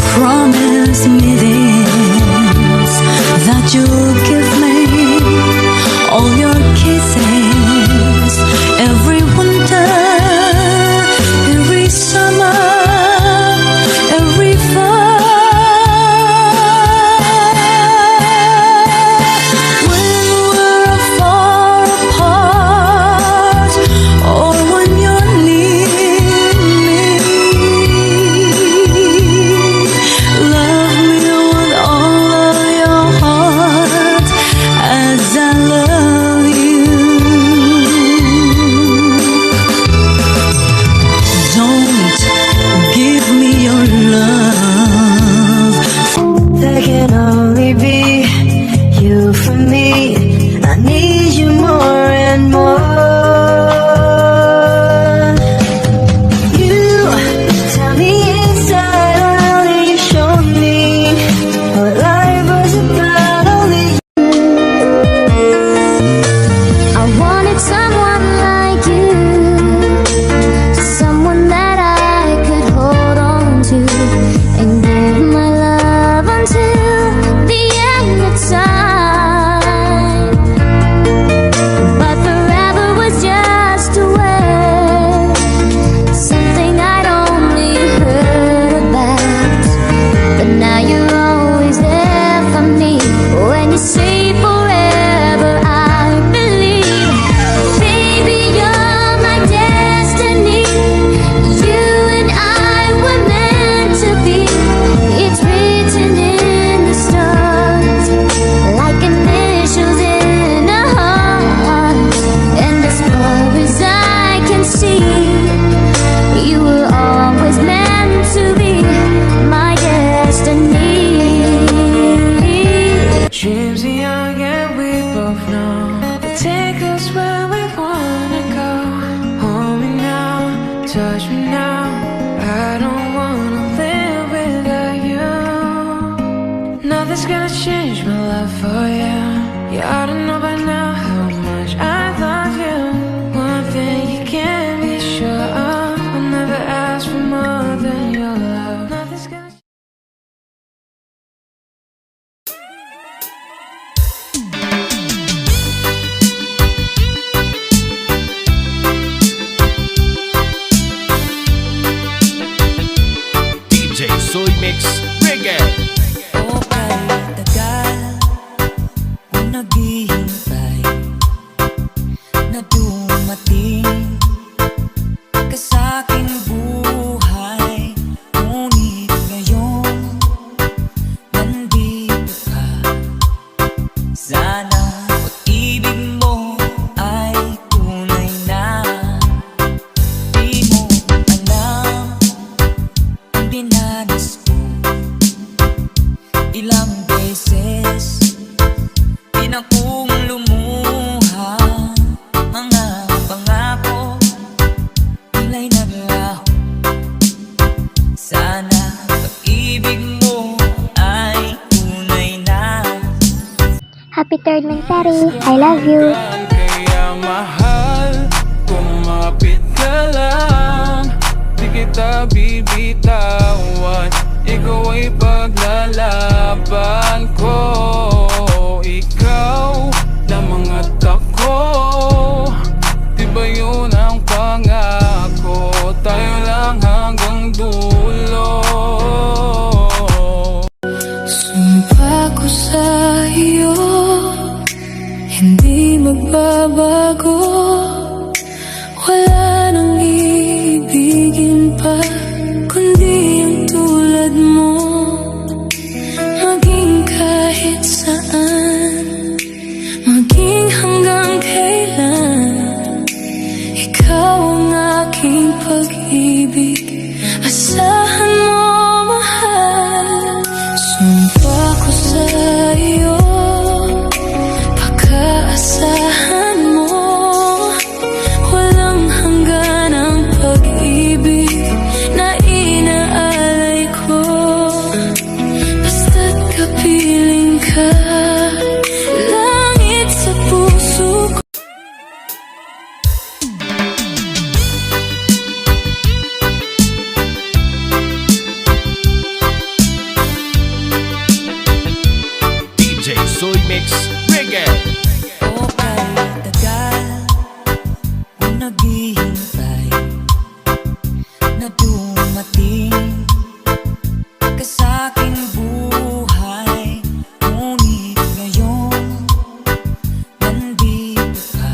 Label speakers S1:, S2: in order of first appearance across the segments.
S1: Promise me this, that you'll give me all your kisses every winter, every summer, every fall. When we're far apart, or when you're near me, love me with all of your heart as I love you. Don't give me your love.
S2: There can only be you for me. I need you more and more. You tell me inside, only you show me what life was about. Only
S3: I wanted someone like you, someone that I could hold on to and give my love until the end of time. But forever was just a word, something I'd only heard about. But now you're always there for me. When you say forever, I believe. Baby, you're my destiny. You and I were meant to be. It's written in the stars, like initials in a heart. And as far as I can see, you were always meant to be my destiny.
S2: dreams are young and we both know they take us where we wanna go. Hold me now, touch me now. I don't wanna live without you. Nothing's gonna change my love for you. You ought to know by now how much I love you. One thing you can be sure of, I'll never ask for more than your love. Nothing's gonna
S4: DJ Soy Mix Reggae.
S1: Okay, tagal kung naghihintay na dumating ka sa aking buhay. Ngunit ngayon nandito ka. Sana pag-ibig mo ay tunay na. Di mo alam ang dinanas ko. Ilang beses din akong lumuha. Mga pangako nila'y naglaho. Sana pag-ibig mo ay tunay na.
S3: Happy third Mansari, I love you.
S5: Kaya mahal, kumapit ka lang. Di kita bibitawan, ikaw ay paglalaban ko. Ikaw lamang at ako, di ba yun ang pangako? Tayo lang hanggang dulo.
S1: Sumpa ko sa iyo, hindi magbabago. Wala nang ibigin pa, kundi ang tulad mo. Maging kahit saan, maging hanggang kailan, na dumating ka sa aking buhay. Ngunit ngayon nandito ka.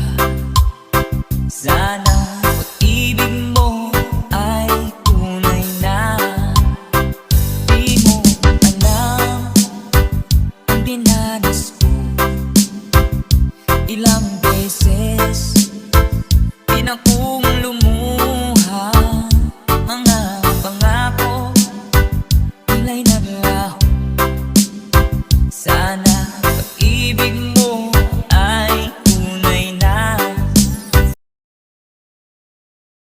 S1: Sana pag-ibig mo ay tunay na. Di mo alam ang dinanas ko. Ilang beses din akong lumuha. Mga pangako nila'y naglaho. Sana